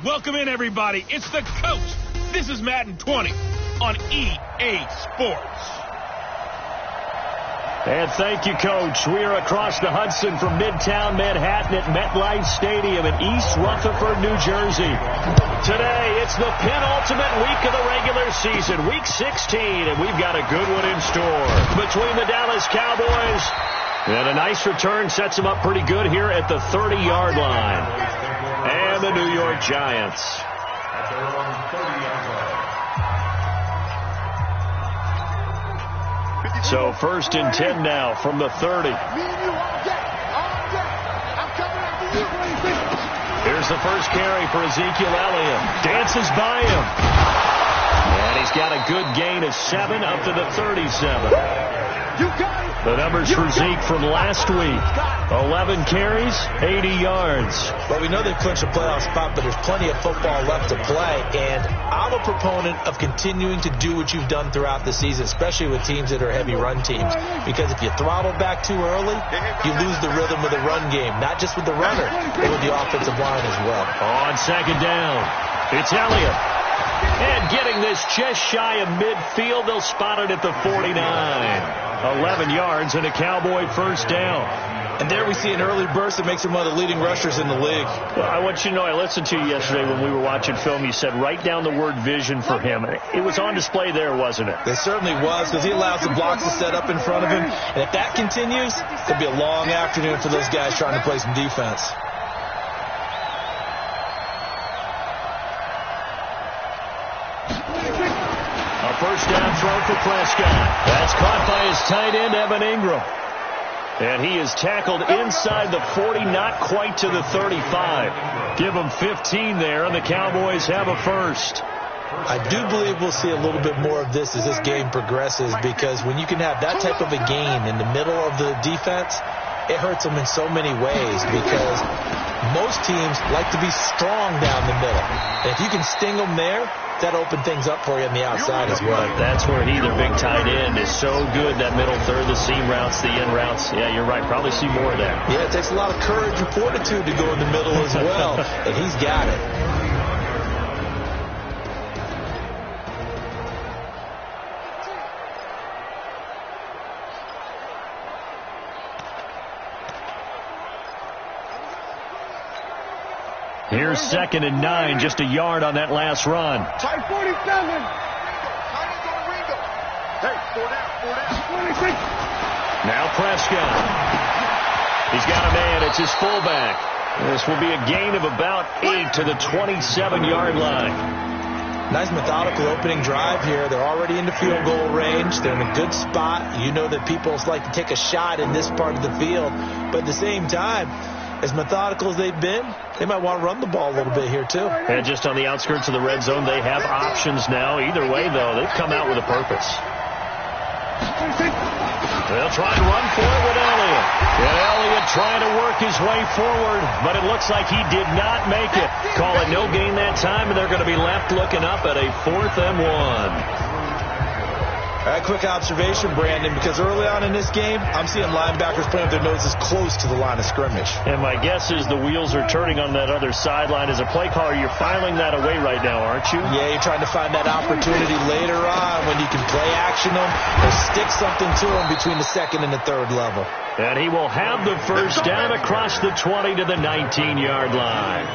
Welcome in, everybody. It's the coach. This is Madden 20 on EA Sports. And thank you, Coach. We are across the Hudson from Midtown Manhattan at MetLife Stadium in East Rutherford, New Jersey. Today, it's the penultimate week of the regular season, Week 16, and we've got a good one in store between the Dallas Cowboys. And a nice return sets them up pretty good here at the 30-yard line. And the New York Giants. So 1st and 10 now from the 30. Here's the first carry for Ezekiel Elliott. Dances by him. And he's got a good gain of 7 up to the 37. The numbers for Zeke from last week. 11 carries, 80 yards. Well, we know they've clinched a playoff spot, but there's plenty of football left to play. And I'm a proponent of continuing to do what you've done throughout the season, especially with teams that are heavy run teams. Because if you throttle back too early, you lose the rhythm of the run game, not just with the runner, but with the offensive line as well. On second down, it's Elliott. And getting this just shy of midfield, they'll spot it at the 49. 11 yards and a Cowboy first down. And there we see an early burst that makes him one of the leading rushers in the league. Well, I want you to know, I listened to you yesterday when we were watching film. You said write down the word vision for him. It was on display there, wasn't it? It certainly was, because he allows the blocks to set up in front of him. And if that continues, it'll be a long afternoon for those guys trying to play some defense. First down throw for Prescott. That's caught by his tight end, Evan Ingram. And he is tackled inside the 40, not quite to the 35. Give him 15 there, and the Cowboys have a first. I do believe we'll see a little bit more of this as this game progresses, because when you can have that type of a gain in the middle of the defense, it hurts them in so many ways, because most teams like to be strong down the middle. And if you can sting them there, that open things up for you on the outside as well. That's where their big tight end is so good, that middle third, the seam routes, the in routes. Yeah, you're right. Probably see more of that. Yeah, it takes a lot of courage and fortitude to go in the middle as well, and he's got it. Here's 2nd and 9, just a yard on that last run. Type 47. Hey, 4 down. Now Prescott. He's got a man. It's his fullback. This will be a gain of about 8 to the 27-yard line. Nice methodical opening drive here. They're already into field goal range. They're in a good spot. You know that people like to take a shot in this part of the field. But at the same time, as methodical as they've been, they might want to run the ball a little bit here, too. And just on the outskirts of the red zone, they have options now. Either way, though, they've come out with a purpose. They'll try and run for it with Elliott. And Elliott trying to work his way forward, but it looks like he did not make it. Call it no gain that time, and they're going to be left looking up at a 4th and 1. All right, quick observation, Brandon, because early on in this game, I'm seeing linebackers playing with their noses close to the line of scrimmage. And my guess is the wheels are turning on that other sideline. As a play caller, you're filing that away right now, aren't you? Yeah, you're trying to find that opportunity later on when you can play action them or stick something to them between the 2nd and the 3rd level. And he will have the first down across the 20 to the 19-yard line.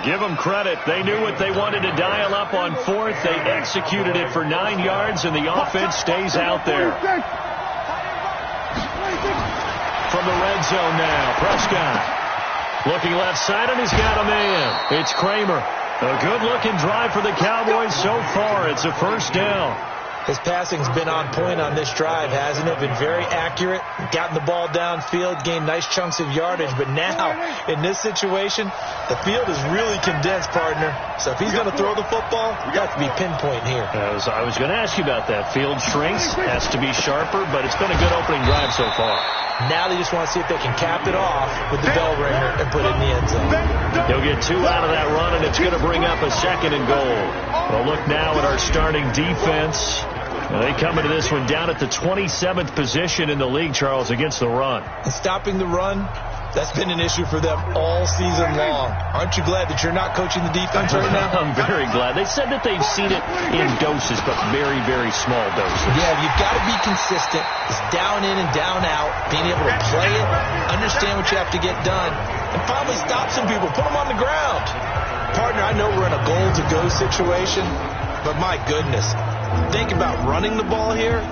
Give them credit. They knew what they wanted to dial up on 4th. They executed it for 9 yards, and the offense stays out there. From the red zone now, Prescott. Looking left side, and he's got a man. It's Kramer. A good-looking drive for the Cowboys so far. It's a first down. His passing's been on point on this drive, hasn't it? Been very accurate, gotten the ball downfield, gained nice chunks of yardage. But now, in this situation, the field is really condensed, partner. So if he's going to throw the football, you have to be pinpoint here. I was going to ask you about that. Field shrinks, has to be sharper, but it's been a good opening drive so far. Now they just want to see if they can cap it off with the bell ringer and put it in the end zone. He'll get 2 out of that run, and it's going to bring up a 2nd and goal. We'll look now at our starting defense. They come into this one down at the 27th position in the league, Charles, against the run. And stopping the run That's been an issue for them all season long. Aren't you glad that you're not coaching the defense right now? I'm very glad. They said that they've seen it in doses, but very, very small doses. Yeah, you've got to be consistent. It's down in and down out, being able to play it, understand what you have to get done, and finally stop some people, put them on the ground. Partner, I know we're in a goal-to-go situation, but my goodness, think about running the ball here.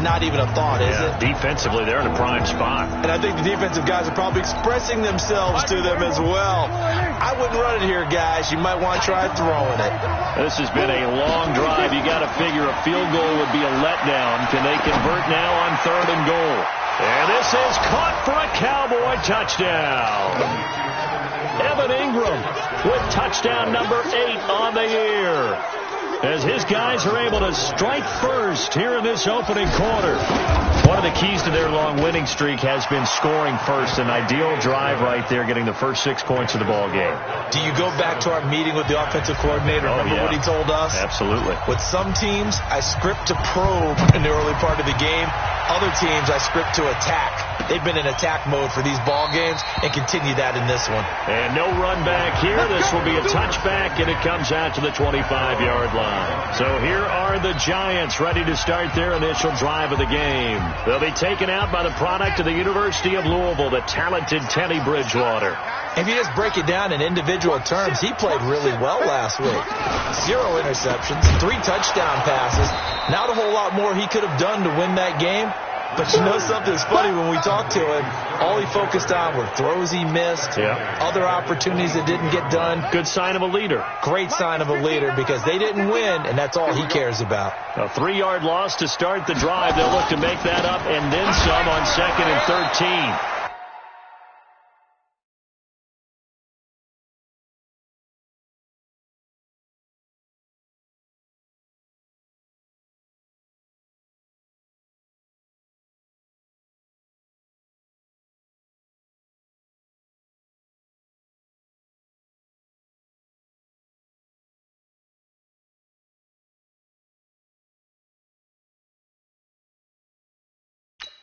Not even a thought, is it? Defensively, they're in a prime spot. And I think the defensive guys are probably expressing themselves to them as well. I wouldn't run it here, guys. You might want to try throwing it. This has been a long drive. You got to figure a field goal would be a letdown. Can they convert now on 3rd and goal? And this is caught for a Cowboy touchdown. Evan Ingram with touchdown number 8 on the year, as his guys are able to strike first here in this opening quarter. One of the keys to their long winning streak has been scoring first. An ideal drive right there, getting the first 6 points of the ball game. Do you go back to our meeting with the offensive coordinator? Remember what he told us? Absolutely. With some teams, I script to probe in the early part of the game. Other teams, I script to attack. They've been in attack mode for these ball games and continue that in this one. And no run back here. This will be a touchback, and it comes out to the 25-yard line. So here are the Giants ready to start their initial drive of the game. They'll be taken out by the product of the University of Louisville, the talented Teddy Bridgewater. If you just break it down in individual terms, he played really well last week. 0 interceptions, 3 touchdown passes. Not a whole lot more he could have done to win that game. But you know something's funny, when we talked to him, all he focused on were throws he missed, other opportunities that didn't get done. Good sign of a leader. Great sign of a leader, because they didn't win, and that's all he cares about. A 3-yard loss to start the drive. They'll look to make that up and then some on 2nd and 13.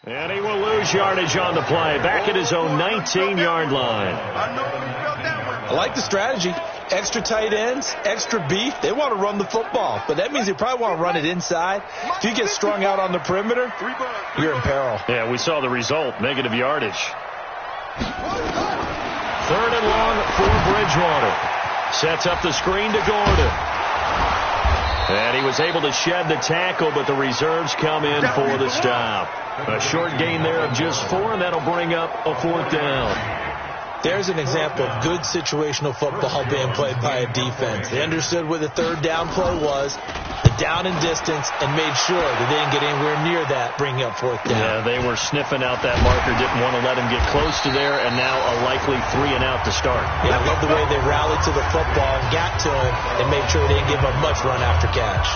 And he will lose yardage on the play. Back at his own 19-yard line. I like the strategy. Extra tight ends, extra beef. They want to run the football, but that means they probably want to run it inside. If you get strung out on the perimeter, you're in peril. Yeah, we saw the result. Negative yardage. 3rd and long for Bridgewater. Sets up the screen to Gordon. And he was able to shed the tackle, but the reserves come in for the stop. A short gain there of just 4, and that'll bring up a 4th down. There's an example of good situational football being played by a defense. They understood where the 3rd down play was, the down and distance, and made sure that they didn't get anywhere near that, bringing up 4th down. Yeah, they were sniffing out that marker, didn't want to let him get close to there, and now a likely 3 and out to start. Yeah, I love the way they rallied to the football and got to him and made sure they didn't give him much run after catch.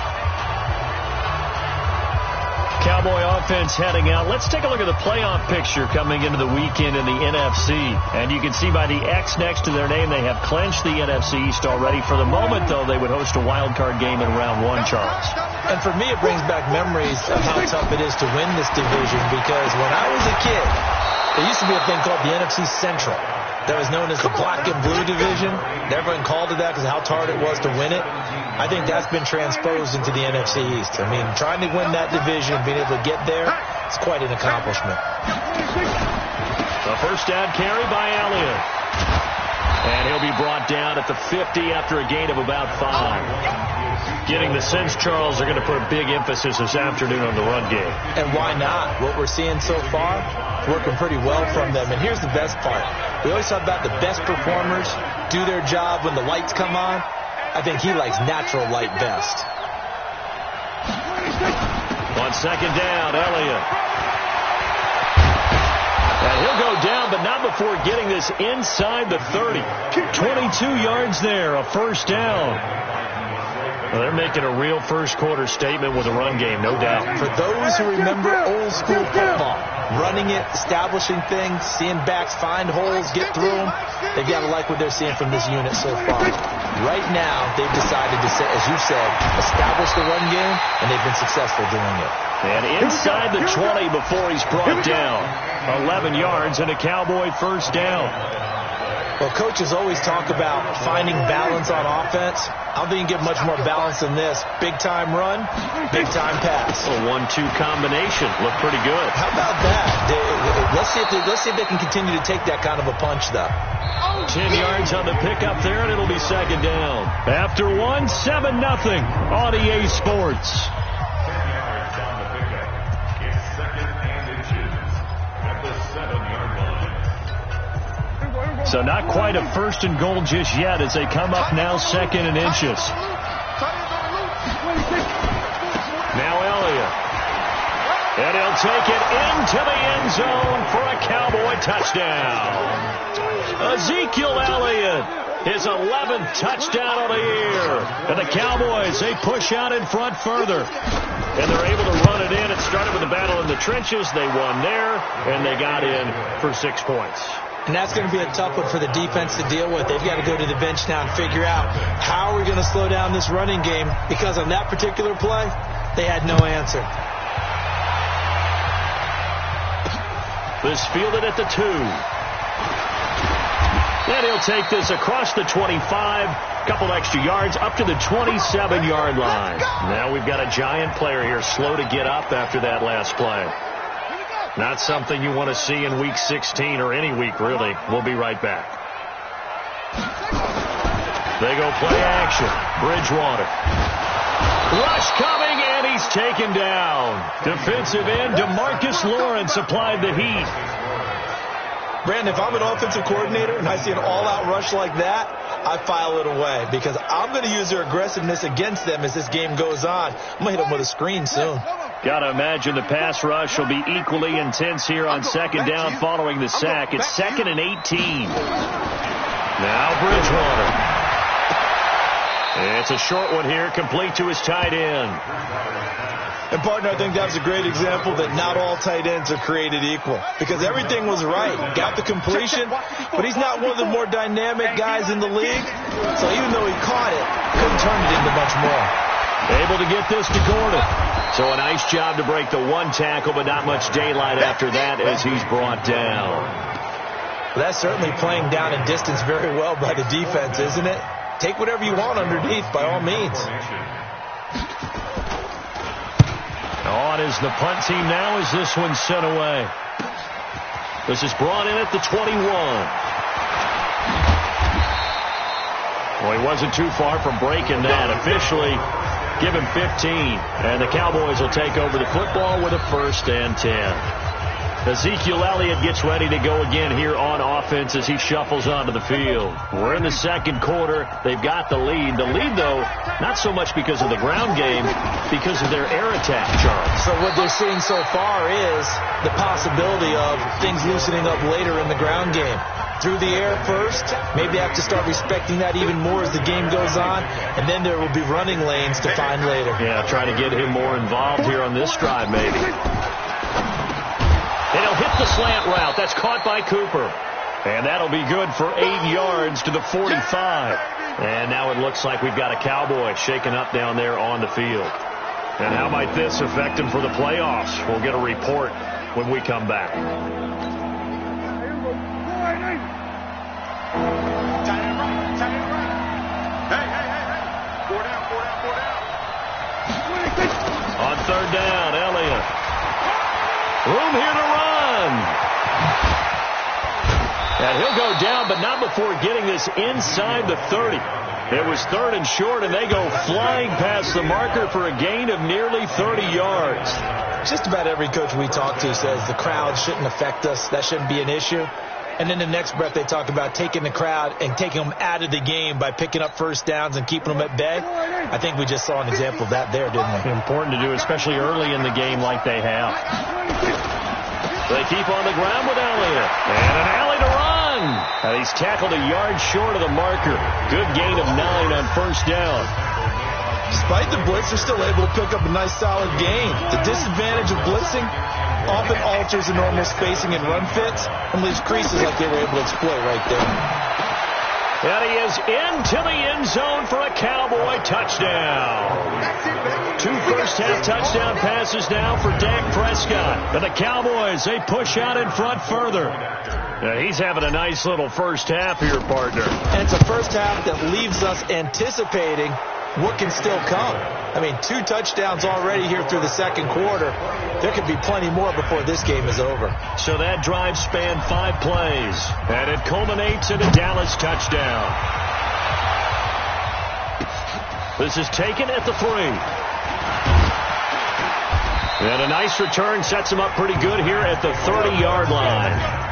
Cowboy offense heading out. Let's take a look at the playoff picture coming into the weekend in the NFC. And you can see by the X next to their name, they have clinched the NFC East already. For the moment, though, they would host a wild card game in round 1, Charles. And for me, it brings back memories of how tough it is to win this division, because when I was a kid, there used to be a thing called the NFC Central that was known as the black and blue division. Everyone called it that because of how hard it was to win it. I think that's been transposed into the NFC East. I mean, trying to win that division, being able to get there, it's quite an accomplishment. The first down carry by Elliott. And he'll be brought down at the 50 after a gain of about 5. Getting the sense, Charles, they're going to put a big emphasis this afternoon on the run game. And why not? What we're seeing so far, working pretty well from them. And here's the best part. We always talk about the best performers do their job when the lights come on. I think he likes natural light best. On 2nd down, Elliott. And he'll go down, but not before getting this inside the 30. 22 yards there, a 1st down. Well, they're making a real first-quarter statement with a run game, no doubt. For those who remember old-school football, running it, establishing things, seeing backs find holes, get through them, they've got to like what they're seeing from this unit so far. Right now, they've decided to, as you said, establish the run game, and they've been successful doing it. And inside the 20 before he's brought down. 11 yards and a Cowboy first down. Well, coaches always talk about finding balance on offense. I don't think you can get much more balance than this. Big-time run, big-time pass. A 1-2 combination. Looked pretty good. How about that? Let's see if they can continue to take that kind of a punch, though. 10 yards on the pickup there, and it'll be second down. After 1, 7-0 on EA Sports. So not quite a first and goal just yet as they come up now second and inches. Now Elliott. And he'll take it into the end zone for a Cowboy touchdown. Ezekiel Elliott, his 11th touchdown of the year. And the Cowboys, they push out in front further. And they're able to run it in. It started with a battle in the trenches. They won there, and they got in for 6 points. And that's going to be a tough one for the defense to deal with. They've got to go to the bench now and figure out how are we going to slow down this running game, because on that particular play, they had no answer. This fielded at the 2. And he'll take this across the 25. Couple extra yards up to the 27-yard line. Now we've got a giant player here, slow to get up after that last play. Not something you want to see in Week 16 or any week, really. We'll be right back. They go play action. Bridgewater. Rush coming, and he's taken down. Defensive end DeMarcus Lawrence applied the heat. Brandon, if I'm an offensive coordinator and I see an all-out rush like that, I file it away, because I'm going to use their aggressiveness against them as this game goes on. I'm going to hit them with a screen soon. Got to imagine the pass rush will be equally intense here on second down following the sack. It's 2nd and 18. Now Bridgewater. It's a short one here, complete to his tight end. And, partner, I think that was a great example that not all tight ends are created equal, because everything was right. Got the completion, but he's not one of the more dynamic guys in the league. So even though he caught it, couldn't turn it into much more. Able to get this to Gordon. So a nice job to break the one tackle, but not much daylight after that as he's brought down. Well, that's certainly playing down in distance very well by the defense, isn't it? Take whatever you want underneath, by all means. On is the punt team now as this one's sent away. This is brought in at the 21. Well, he wasn't too far from breaking that. Officially, give him 15. And the Cowboys will take over the football with a 1st and 10. Ezekiel Elliott gets ready to go again here on offense as he shuffles onto the field. We're in the second quarter. They've got the lead. The lead, though, not so much because of the ground game, because of their air attack, Charles. So what they're seeing so far is the possibility of things loosening up later in the ground game. Through the air first, maybe they have to start respecting that even more as the game goes on, and then there will be running lanes to find later. Yeah, try to get him more involved here on this drive, maybe. And he'll hit the slant route. That's caught by Cooper. And that'll be good for 8 yards to the 45. And now it looks like we've got a Cowboy shaken up down there on the field. And how might this affect him for the playoffs? We'll get a report when we come back. On third down, Elliott. Room here to run. And he'll go down, but not before getting this inside the 30. It was 3rd and short, and they go flying past the marker for a gain of nearly 30 yards. Just about every coach we talk to says the crowd shouldn't affect us. That shouldn't be an issue. And then the next breath they talk about taking the crowd and taking them out of the game by picking up first downs and keeping them at bay. I think we just saw an example of that there, didn't we? Important to do, especially early in the game like they have. They keep on the ground with Elliott. And an alley to run. And he's tackled a yard short of the marker. Good gain of 9 on first down. Despite the blitz, they're still able to pick up a nice solid gain. The disadvantage of blitzing often alters the normal spacing and run fits and leaves creases like they were able to exploit right there. And he is into the end zone for a Cowboy touchdown. 2 first-half touchdown passes now for Dak Prescott. And the Cowboys, they push out in front further. Now, he's having a nice little first half here, partner. And it's a first half that leaves us anticipating what can still come. I mean, 2 touchdowns already here through the second quarter. There could be plenty more before this game is over. So that drive spanned 5 plays, and it culminates in a Dallas touchdown. This is taken at the 3. And a nice return sets him up pretty good here at the 30-yard line.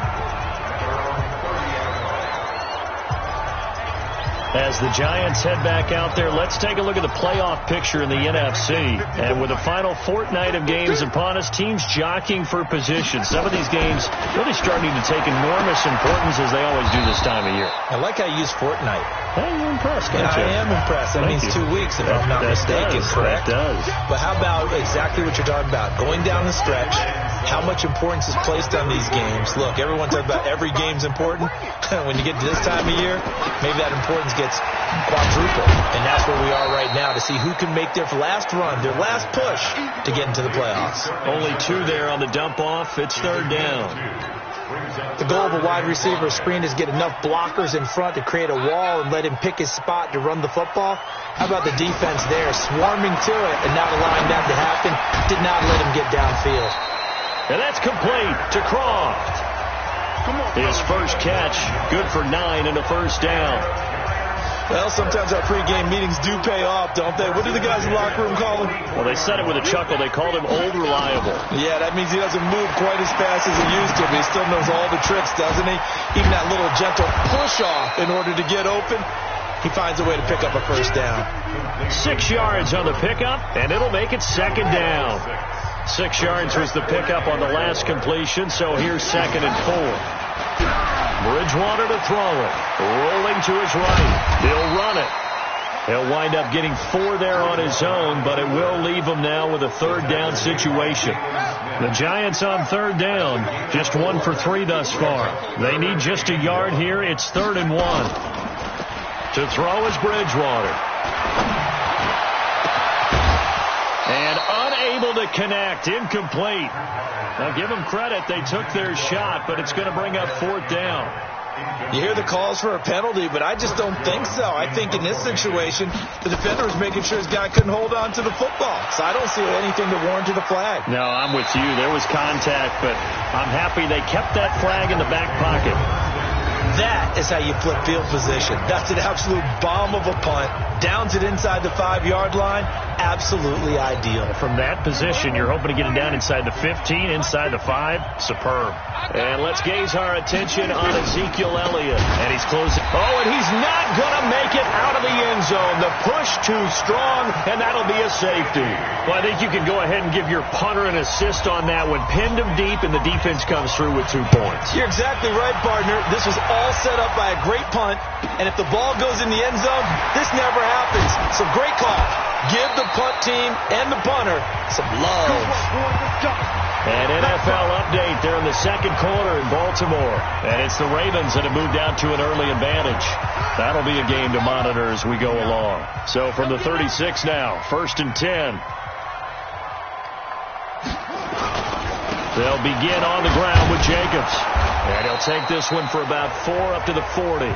As the Giants head back out there, let's take a look at the playoff picture in the NFC. And with the final fortnight of games upon us, teams jockeying for position. Some of these games really starting to take enormous importance as they always do this time of year. I like how you use fortnight. Hey, you're impressed, aren't you? I am impressed. That means 2 weeks, if I'm not mistaken, correct? That does. But how about exactly what you're talking about? Going down the stretch, how much importance is placed on these games? Look, everyone talks about every game's important. When you get to this time of year, maybe that importance gets quadrupled. And that's where we are right now to see who can make their last run, their last push to get into the playoffs. Only 2 there on the dump-off. It's 3rd down. The goal of a wide receiver screen is get enough blockers in front to create a wall and let him pick his spot to run the football. How about the defense there, swarming to it and not allowing that to happen? Did not let him get downfield. And that's complete to Croft. His first catch, good for 9 and a first down. Well, sometimes our pregame meetings do pay off, don't they? What do the guys in the locker room call him? Well, they said it with a chuckle. They called him Old Reliable. Yeah, that means he doesn't move quite as fast as he used to, but he still knows all the tricks, doesn't he? Even that little gentle push-off in order to get open, he finds a way to pick up a first down. 6 yards on the pickup, and it'll make it 2nd down. 6 yards was the pickup on the last completion, so here's 2nd and 4. Bridgewater to throw it. Rolling to his right. He'll run it. He'll wind up getting 4 there on his own, but it will leave him now with a 3rd down situation. The Giants on 3rd down, just 1 for 3 thus far. They need just a yard here. It's 3rd and 1. To throw is Bridgewater. And unable to connect. Incomplete. Now, give them credit. They took their shot, but it's going to bring up 4th down. You hear the calls for a penalty, but I just don't think so. I think in this situation, the defender was making sure his guy couldn't hold on to the football. So I don't see anything that warranted a flag. No, I'm with you. There was contact, but I'm happy they kept that flag in the back pocket. That is how you flip field position. That's an absolute bomb of a punt. Downs it inside the 5-yard line. Absolutely ideal. From that position, you're hoping to get it down inside the 15, inside the 5. Superb. And let's gaze our attention on Ezekiel Elliott. And he's closing. Oh, and he's not going to make it out of the end zone. The push too strong, and that'll be a safety. Well, I think you can go ahead and give your punter an assist on that one. Pinned him deep, and the defense comes through with 2 points. You're exactly right, partner. This was all set up by a great punt. And if the ball goes in the end zone, this never happens. So great call. Give the punt team and the punter some love. An NFL update there in the second quarter in Baltimore. And it's the Ravens that have moved out to an early advantage. That'll be a game to monitor as we go along. So from the 36 now, 1st and 10. They'll begin on the ground with Jacobs. And he'll take this one for about 4 up to the 40.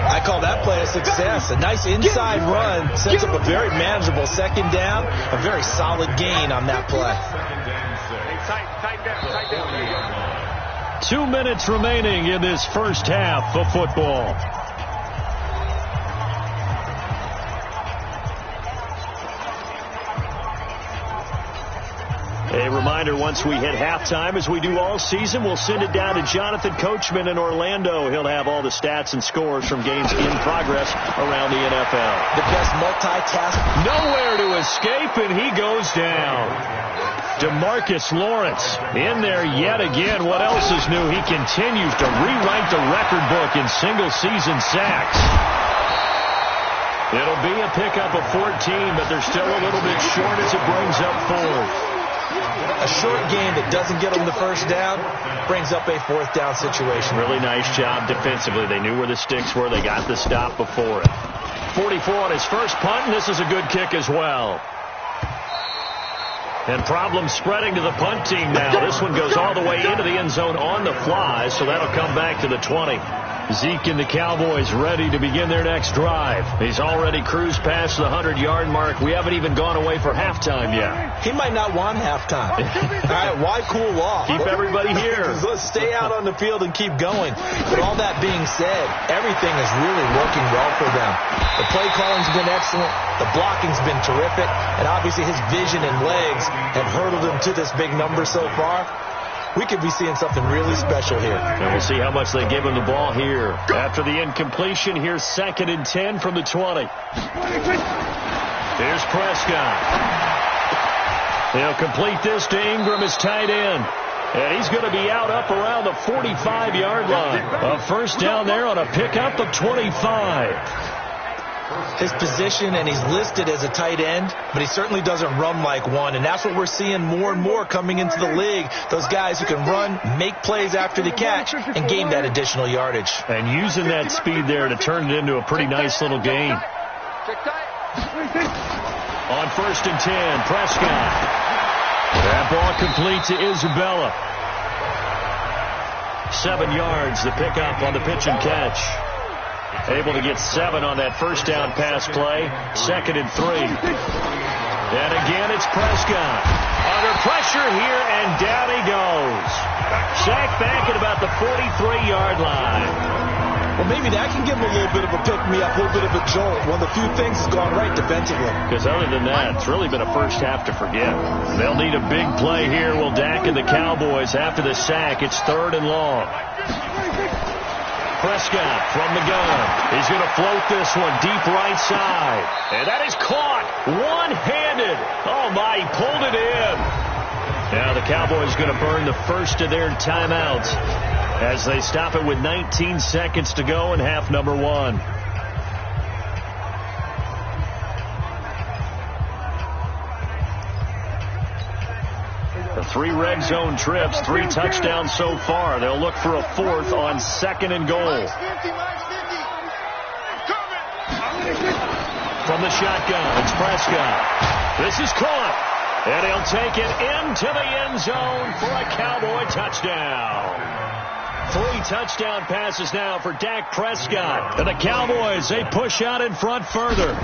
I call that play a success. A nice inside run sets up a very manageable 2nd down. A very solid gain on that play. 2 minutes remaining in this first half of football. A reminder, once we hit halftime, as we do all season, we'll send it down to Jonathan Coachman in Orlando. He'll have all the stats and scores from games in progress around the NFL. The best multitask. Nowhere to escape, and he goes down. DeMarcus Lawrence in there yet again. What else is new? He continues to rewrite the record book in single-season sacks. It'll be a pickup of 14, but they're still a little bit short as it brings up 4th. A short gain that doesn't get them the first down brings up a 4th down situation. Really nice job defensively. They knew where the sticks were. They got the stop before it. 44 on his first punt, and this is a good kick as well. And problems spreading to the punt team now. This one goes all the way into the end zone on the fly, so that'll come back to the 20. Zeke and the Cowboys ready to begin their next drive. He's already cruised past the 100-yard mark. We haven't even gone away for halftime yet. He might not want halftime. All right, why cool off? Keep everybody here. Let's stay out on the field and keep going. But all that being said, everything is really working well for them. The play calling's been excellent. The blocking's been terrific. And obviously his vision and legs have hurdled him to this big number so far. We could be seeing something really special here. And we'll see how much they give him the ball here. After the incompletion, here's 2nd and 10 from the 20. Here's Prescott. He'll complete this to Ingram as tight end. And he's going to be out up around the 45-yard line. A first down there on a pickup of 25. His position, and he's listed as a tight end, but he certainly doesn't run like one, and that's what we're seeing more and more coming into the league. Those guys who can run, make plays after the catch, and gain that additional yardage. And using that speed there to turn it into a pretty nice little gain. On 1st and 10, Prescott. That ball complete to Isabella. 7 yards, the pickup on the pitch and catch. Able to get 7 on that first down pass play. 2nd and 3. And again, it's Prescott. Under pressure here, and down he goes. Sacked back at about the 43-yard line. Well, maybe that can give him a little bit of a pick-me-up, a little bit of a jolt. One of the few things has gone right defensively. Because other than that, it's really been a first half to forget. They'll need a big play here. Will Dak and the Cowboys after the sack. It's 3rd and long. Prescott from the gun. He's going to float this one deep right side. And that is caught one-handed. Oh, my, he pulled it in. Now the Cowboys going to burn the first of their timeouts as they stop it with 19 seconds to go in half number 1. The 3 red zone trips, 3 touchdowns so far. They'll look for a 4th on 2nd and goal. From the shotgun, it's Prescott. This is caught. And he'll take it into the end zone for a Cowboy touchdown. 3 touchdown passes now for Dak Prescott. And the Cowboys, they push out in front further.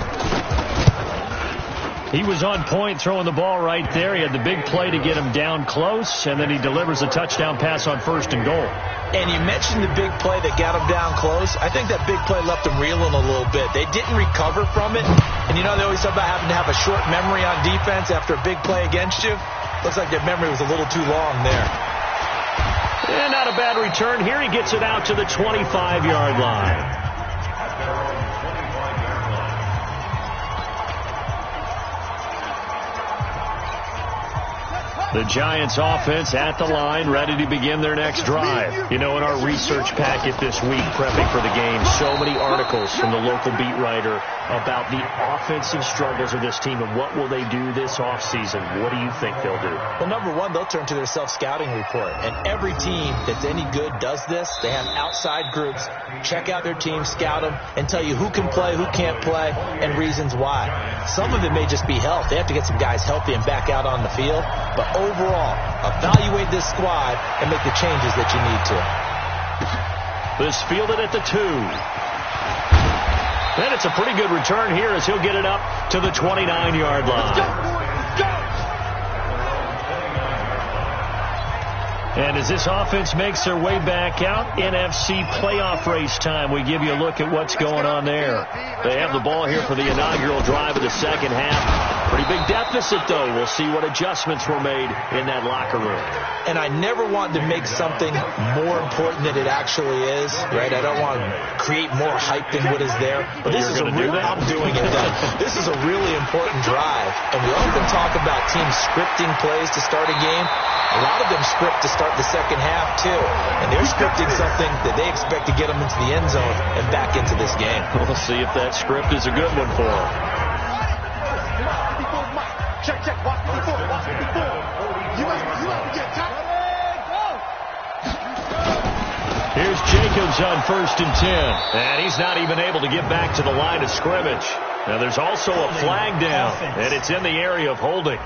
He was on point throwing the ball right there. He had the big play to get him down close, and then he delivers a touchdown pass on 1st and goal. And you mentioned the big play that got him down close. I think that big play left him reeling a little bit. They didn't recover from it. And you know, they always talk about having to have a short memory on defense after a big play against you. Looks like their memory was a little too long there. And not a bad return here. He gets it out to the 25-yard line. The Giants offense at the line, ready to begin their next drive. You know, in our research packet this week, prepping for the game, so many articles from the local beat writer about the offensive struggles of this team and what will they do this offseason. What do you think they'll do? Well, number one, they'll turn to their self-scouting report. And every team that's any good does this. They have outside groups, check out their team, scout them, and tell you who can play, who can't play, and reasons why. Some of it may just be health. They have to get some guys healthy and back out on the field. But overall, evaluate this squad and make the changes that you need to. This fielded at the 2. And it's a pretty good return here as he'll get it up to the 29-yard line. And as this offense makes their way back out, NFC playoff race time, we give you a look at what's going on there. They have the ball here for the inaugural drive of the second half. Pretty big deficit, though. We'll see what adjustments were made in that locker room. And I never want to make something more important than it actually is, right? I don't want to create more hype than what is there. But this is a real, I'm doing it. This is a really important drive. And we often talk about teams scripting plays to start a game. A lot of them script to start start the second half, too. And they're scripting something that they expect to get them into the end zone and back into this game. We'll see if that script is a good one for them. Check. Watch before. You have to get top. Here's Jacobs on 1st and 10. And he's not even able to get back to the line of scrimmage. Now there's also a flag down, and it's in the area of holding.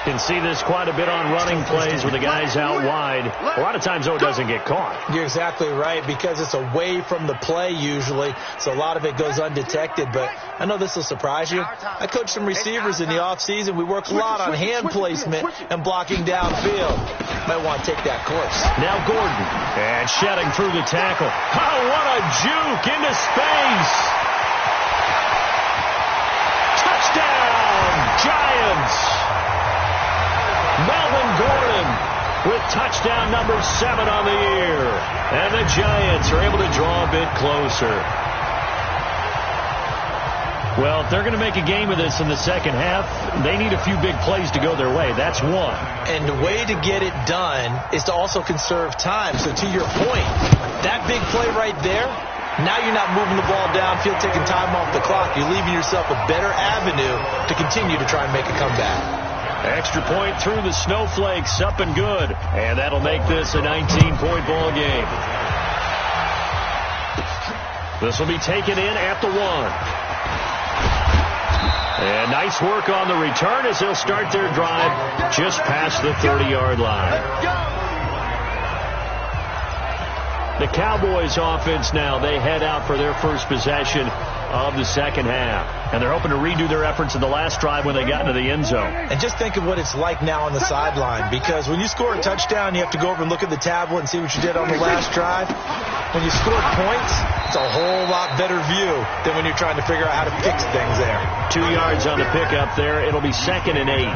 Can see this quite a bit on running plays with the guys out wide. A lot of times, though, it doesn't get caught. You're exactly right, because it's away from the play usually, so a lot of it goes undetected. But I know this will surprise you. I coach some receivers in the offseason. We work a lot on hand placement and blocking downfield. Might want to take that course. Now Gordon, and shedding through the tackle. Oh, what a juke into space. Touchdown, Giants. Melvin Gordon with touchdown number 7 on the year. And the Giants are able to draw a bit closer. Well, if they're going to make a game of this in the second half, they need a few big plays to go their way. That's one. And the way to get it done is to also conserve time. So to your point, that big play right there, now you're not moving the ball downfield, taking time off the clock. You're leaving yourself a better avenue to continue to try and make a comeback. Extra point through the snowflakes, up and good. And that'll make this a 19-point ball game. This will be taken in at the 1. And nice work on the return as they'll start their drive just past the 30-yard line. The Cowboys offense now, they head out for their first possession of the second half. And they're hoping to redo their efforts in the last drive when they got into the end zone. And just think of what it's like now on the sideline, because when you score a touchdown, you have to go over and look at the tablet and see what you did on the last drive. When you scored points, it's a whole lot better view than when you're trying to figure out how to fix things there. 2 yards on the pickup there. It'll be 2nd and 8.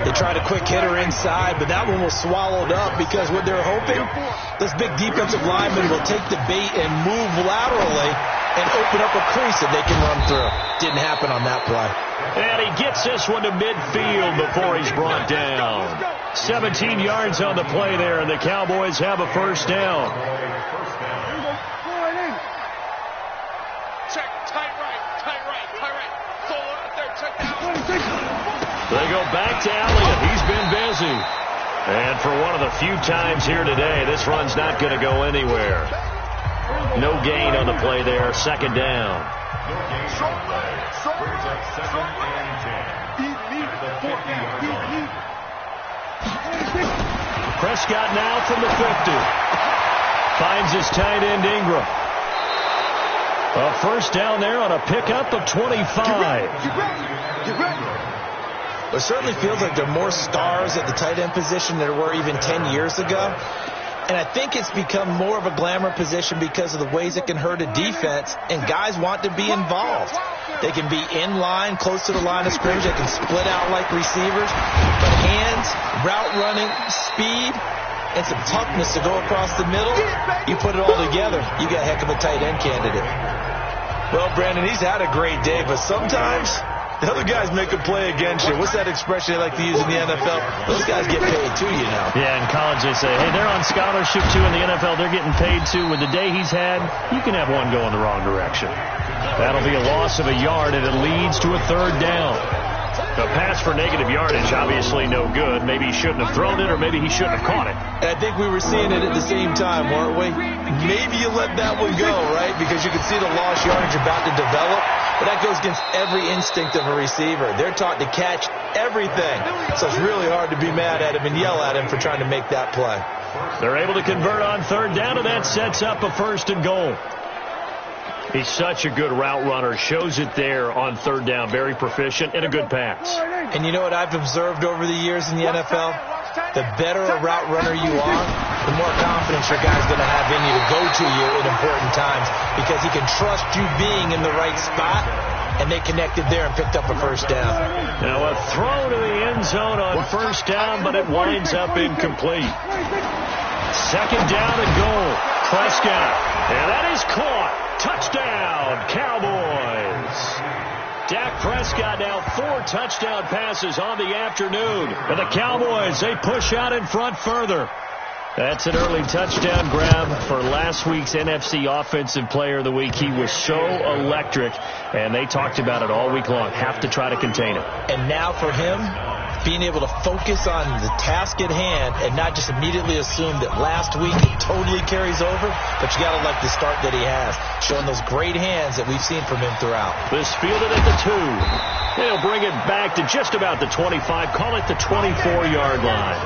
They tried a quick hitter inside, but that one was swallowed up because what they're hoping, this big defensive lineman will take the bait and move laterally and open up a crease that they can run through. Didn't happen on that play. And he gets this one to midfield before he's brought down. 17 yards on the play there, and the Cowboys have a first down. Check, tight right. Solo out there, check down. They go back to Elliott. He's been busy. And for one of the few times here today, this run's not going to go anywhere. No gain on the play there. 2nd down. Prescott now from the 50. Finds his tight end Ingram. A first down there on a pickup of 25. It certainly feels like there are more stars at the tight end position than there were even 10 years ago. And I think it's become more of a glamour position because of the ways it can hurt a defense, and guys want to be involved. They can be in line, close to the line of scrimmage. They can split out like receivers. But hands, route running, speed, and some toughness to go across the middle, you put it all together, you got a heck of a tight end candidate. Well, Brandon, he's had a great day, but sometimes the other guys make a play against you. What's that expression they like to use in the NFL? Those guys get paid too, you know. Yeah, in college they say, hey, they're on scholarship too. In the NFL, they're getting paid too. With the day he's had, you can have one go in the wrong direction. That'll be a loss of a yard, and it leads to a 3rd down. A pass for negative yardage, obviously no good. Maybe he shouldn't have thrown it, or maybe he shouldn't have caught it. I think we were seeing it at the same time, weren't we? Maybe you let that one go, right? Because you can see the lost yardage about to develop. But that goes against every instinct of a receiver. They're taught to catch everything. So it's really hard to be mad at him and yell at him for trying to make that play. They're able to convert on 3rd down, and that sets up a 1st and goal. He's such a good route runner. Shows it there on 3rd down. Very proficient and a good pass. And you know what I've observed over the years in the NFL? The better a route runner you are, the more confidence your guy's going to have in you to go to you at important times, because he can trust you being in the right spot, and they connected there and picked up a 1st down. Now a throw to the end zone on 1st down, but it winds up incomplete. 2nd down and goal. Prescott. And that is caught. Touchdown, Cowboys. Dak Prescott now 4 touchdown passes on the afternoon. And the Cowboys, they push out in front further. That's an early touchdown grab for last week's NFC Offensive Player of the Week. He was so electric, and they talked about it all week long. Have to try to contain him. And now for him, being able to focus on the task at hand and not just immediately assume that last week it totally carries over, but you got to like the start that he has, showing those great hands that we've seen from him throughout. This fielded at the 2. They'll bring it back to just about the 25, call it the 24-yard line.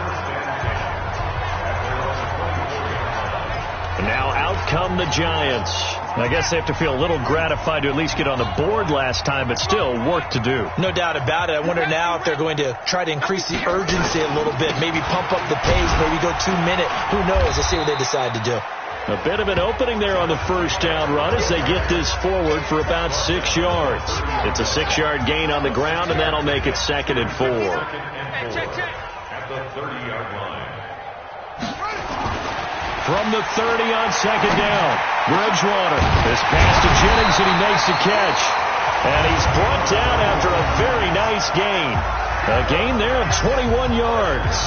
And now out come the Giants. I guess they have to feel a little gratified to at least get on the board last time, but still work to do. No doubt about it. I wonder now if they're going to try to increase the urgency a little bit, maybe pump up the pace, maybe go 2-minute. Who knows? Let's see what they decide to do. A bit of an opening there on the first down run as they get this forward for about 6 yards. It's a 6-yard gain on the ground, and that'll make it 2nd and 4. At the 30-yard line. From the 30 on 2nd down, Bridgewater. This pass to Jennings, and he makes the catch. And he's brought down after a very nice gain. A gain there of 21 yards.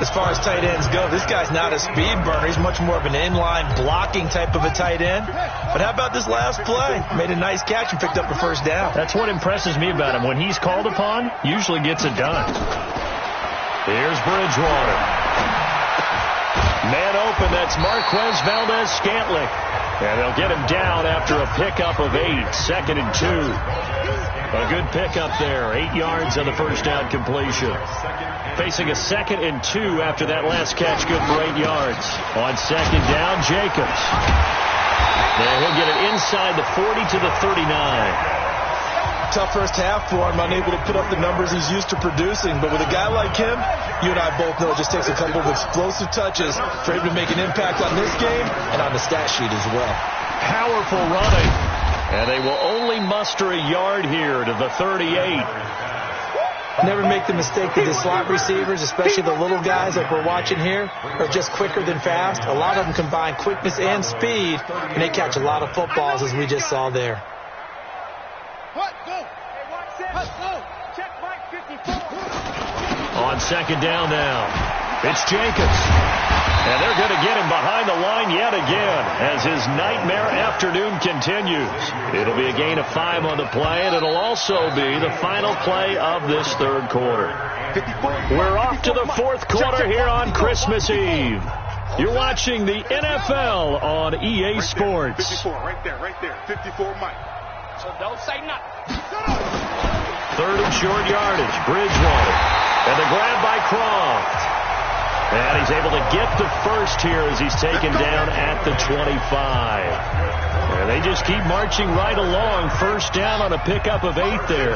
As far as tight ends go, this guy's not a speed burner. He's much more of an inline blocking type of a tight end. But how about this last play? Made a nice catch and picked up a first down. That's what impresses me about him. When he's called upon, usually gets it done. Here's Bridgewater. Man open, that's Marquez Valdez-Scantling. And they'll get him down after a pickup of 8, 2nd and 2. A good pickup there, 8 yards on the first down completion. Facing a 2nd and 2 after that last catch, good for 8 yards. On 2nd down, Jacobs. And he'll get it inside the 40 to the 39. Tough first half for him, unable to put up the numbers he's used to producing. But with a guy like him, you and I both know it just takes a couple of explosive touches for him to make an impact on this game and on the stat sheet as well. Powerful running. And they will only muster a yard here to the 38. Never make the mistake that the slot receivers, especially the little guys like we're watching here, are just quicker than fast. A lot of them combine quickness and speed, and they catch a lot of footballs as we just saw there. On 2nd down now, it's Jacobs. And they're going to get him behind the line yet again as his nightmare afternoon continues. It'll be a gain of 5 on the play, and it'll also be the final play of this 3rd quarter. We're off to the 4th quarter here on Christmas Eve. You're watching the NFL on EA Sports. 54, right there. 54, Mike. So don't say nothing. 3rd and short yardage, Bridgewater. And the grab by Croft. And he's able to get the first here as he's taken down at the 25. And they just keep marching right along. First down on a pickup of 8 there.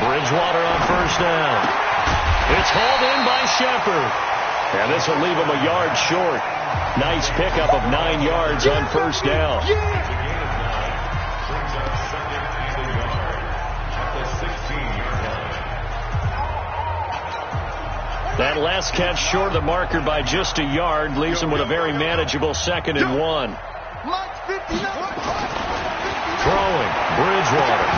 Bridgewater on first down. It's hauled in by Shepard. And this will leave him a yard short. Nice pickup of 9 yards on first down. That last catch short of the marker by just a yard leaves him with a very manageable 2nd and 1. Throwing, Bridgewater.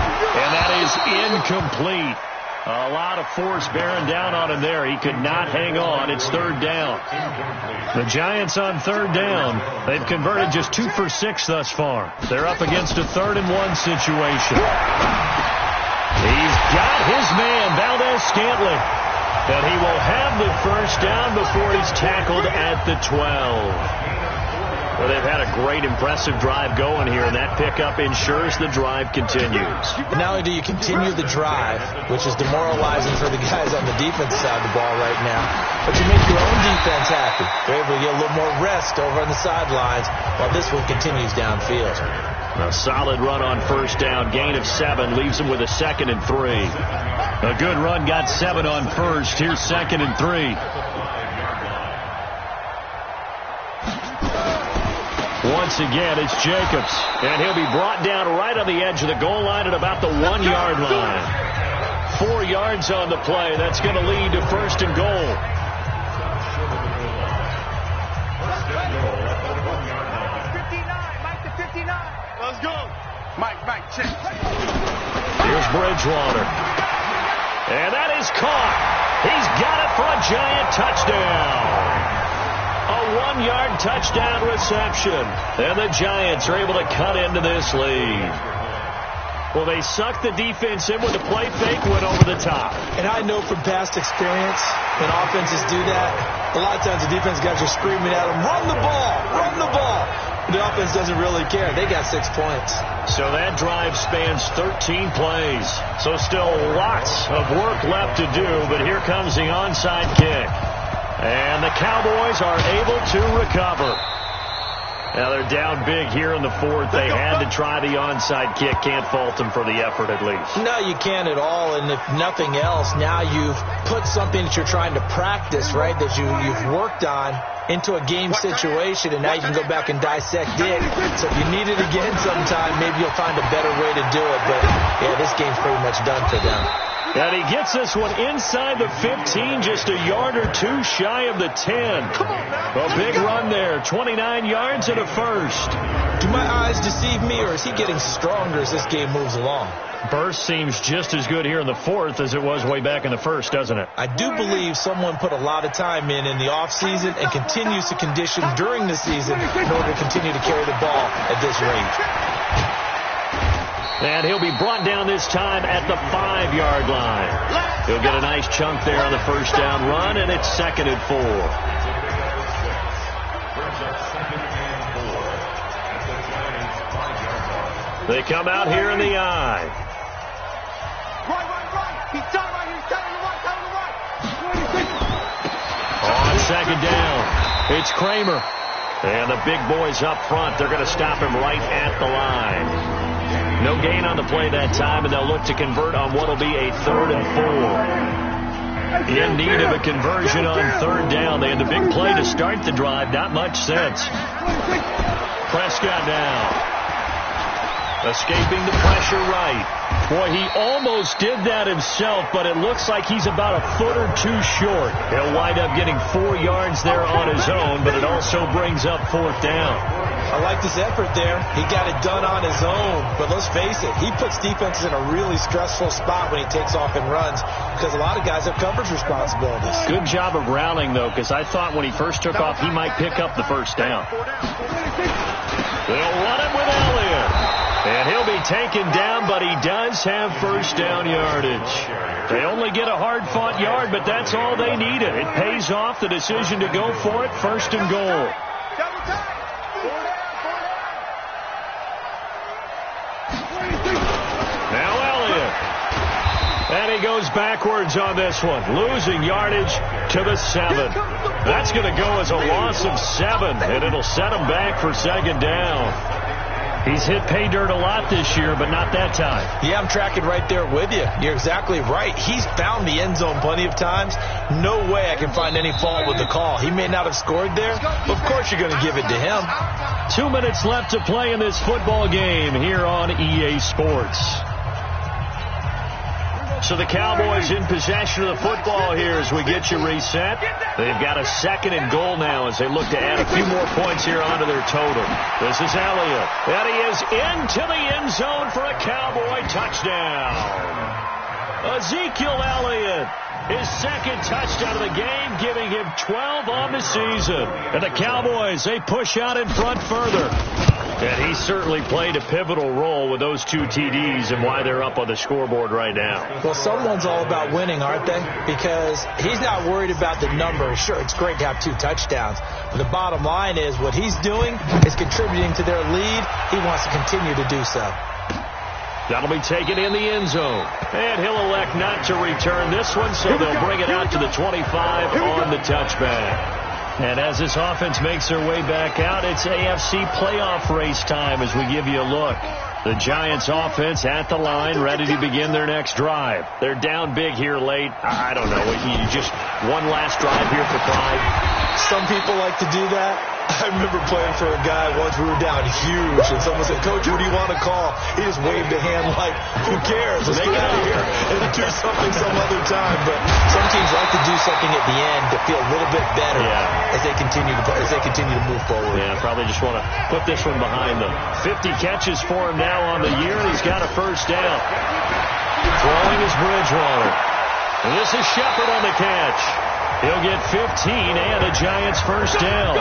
And that is incomplete. A lot of force bearing down on him there. He could not hang on. It's 3rd down. The Giants on 3rd down. They've converted just 2 for 6 thus far. They're up against a 3rd and 1 situation. He's got his man, Valdez-Scantling. And he will have the first down before he's tackled at the 12. Well, they've had a great, impressive drive going here, and that pickup ensures the drive continues. Not only do you continue the drive, which is demoralizing for the guys on the defense side of the ball right now, but you make your own defense happy. They're able to get a little more rest over on the sidelines while this one continues downfield. A solid run on first down. Gain of 7 leaves him with a 2nd and 3. A good run got 7 on first. Here's 2nd and 3. Once again, it's Jacobs. And he'll be brought down right on the edge of the goal line at about the 1-yard line. 4 yards on the play. That's going to lead to 1st and goal. Bridgewater. And that is caught. He's got it for a giant touchdown. A 1-yard touchdown reception. And the Giants are able to cut into this lead. Well, they sucked the defense in with a play fake, went over the top. And I know from past experience, when offenses do that, a lot of times the defense guys are screaming at them, run the ball, run the ball. The offense doesn't really care. They got 6 points. So that drive spans 13 plays. So still lots of work left to do, but here comes the onside kick. And the Cowboys are able to recover. Now they're down big here in the fourth. They had to try the onside kick. Can't fault them for the effort at least. No, you can't at all. And if nothing else, now you've put something that you're trying to practice, right, that you've worked on into a game situation, and now you can go back and dissect it. So if you need it again sometime, maybe you'll find a better way to do it. But, yeah, this game's pretty much done for them. And he gets this one inside the 15, just a yard or two shy of the 10. A big run there, 29 yards and a first. Do my eyes deceive me, or is he getting stronger as this game moves along? Burst seems just as good here in the fourth as it was way back in the first, doesn't it? I do believe someone put a lot of time in the offseason and continues to condition during the season in order to continue to carry the ball at this rate. And he'll be brought down this time at the 5-yard line. He'll get a nice chunk there on the first down run, and it's 2nd and 4. They come out here in the I. On 2nd down, it's Kramer. And the big boys up front, they're going to stop him right at the line. No gain on the play that time, and they'll look to convert on what will be a 3rd and 4. In need of a conversion on 3rd down. They had the big play to start the drive. Not much sense. Prescott now. Escaping the pressure right. Boy, he almost did that himself, but it looks like he's about a foot or two short. He'll wind up getting 4 yards there on his own, but it also brings up 4th down. I like this effort there. He got it done on his own. But let's face it, he puts defenses in a really stressful spot when he takes off and runs because a lot of guys have coverage responsibilities. Good job of rallying, though, because I thought when he first took off, he might pick up the first down. They'll run it with Elliott. And he'll be taken down, but he does have first down yardage. They only get a hard-fought yard, but that's all they needed. It pays off the decision to go for it, 1st and goal. And he goes backwards on this one, losing yardage to the 7. That's going to go as a loss of 7, and it'll set him back for 2nd down. He's hit pay dirt a lot this year, but not that time. Yeah, I'm tracking right there with you. You're exactly right. He's found the end zone plenty of times. No way I can find any fault with the call. He may not have scored there, but of course you're going to give it to him. 2 minutes left to play in this football game here on EA Sports. So the Cowboys in possession of the football here as we get you reset. They've got a 2nd and goal now as they look to add a few more points here onto their total. This is Elliott. And he is into the end zone for a Cowboy touchdown. Ezekiel Elliott, his 2nd touchdown of the game, giving him 12 on the season. And the Cowboys, they push out in front further. And he certainly played a pivotal role with those 2 TDs and why they're up on the scoreboard right now. Well, someone's all about winning, aren't they? Because he's not worried about the numbers. Sure, it's great to have 2 touchdowns. But the bottom line is what he's doing is contributing to their lead. He wants to continue to do so. That'll be taken in the end zone. And he'll elect not to return this one, so they'll bring it out to the 25 on the touchback. And as this offense makes their way back out, it's AFC playoff race time as we give you a look. The Giants offense at the line, ready to begin their next drive. They're down big here late. I don't know. You just one last drive here for pride. Some people like to do that. I remember playing for a guy once. We were down huge, and someone said, "Coach, what do you want to call?" He just waved a hand like, "Who cares? Let's get out of here and do something some other time." But some teams like to do something at the end to feel a little bit better as they continue to move forward. Yeah, probably just want to put this one behind them. 50 catches for him now on the year, and he's got a first down. Throwing is Bridgewater. And this is Shepard on the catch. He'll get 15 and a Giants first down.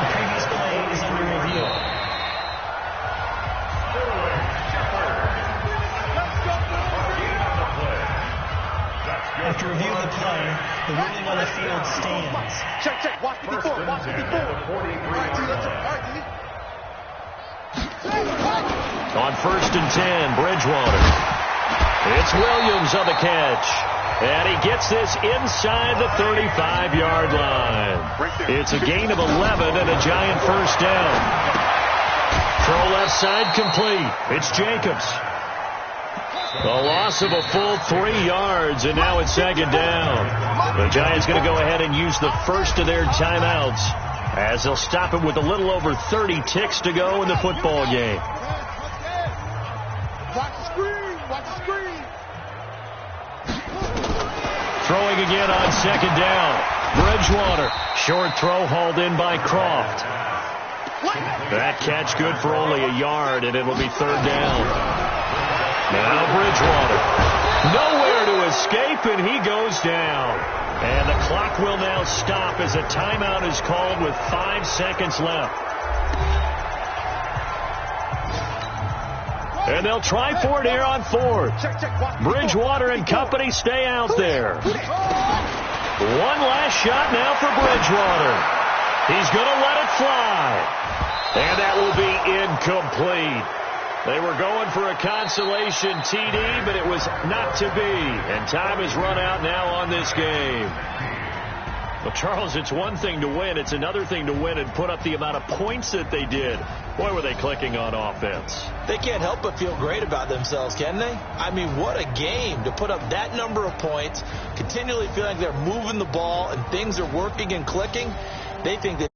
The previous play is under review. After review of the play, the ruling on the field stands. Check. Watch 54. Watch 54. All right, D. Let's go. All right, D. On 1st and 10, Bridgewater. It's Williams on the catch. And he gets this inside the 35-yard line. It's a gain of 11 and a Giant first down. Throw left side complete. It's Jacobs. The loss of a full 3 yards, and now it's 2nd down. The Giants going to go ahead and use the first of their timeouts as they'll stop it with a little over 30 ticks to go in the football game. Watch the screen. Watch the screen. Throwing again on 2nd down. Bridgewater. Short throw hauled in by Croft. That catch good for only a yard, and it'll be 3rd down. Now Bridgewater. Nowhere to escape, and he goes down. And the clock will now stop as a timeout is called with 5 seconds left. And they'll try for it here on 4th. Bridgewater and company stay out there. One last shot now for Bridgewater. He's going to let it fly. And that will be incomplete. They were going for a consolation TD, but it was not to be. And time has run out now on this game. Well, Charles, it's one thing to win. It's another thing to win and put up the amount of points that they did. Boy, were they clicking on offense. They can't help but feel great about themselves, can they? I mean, what a game to put up that number of points, continually feeling like they're moving the ball and things are working and clicking. They think that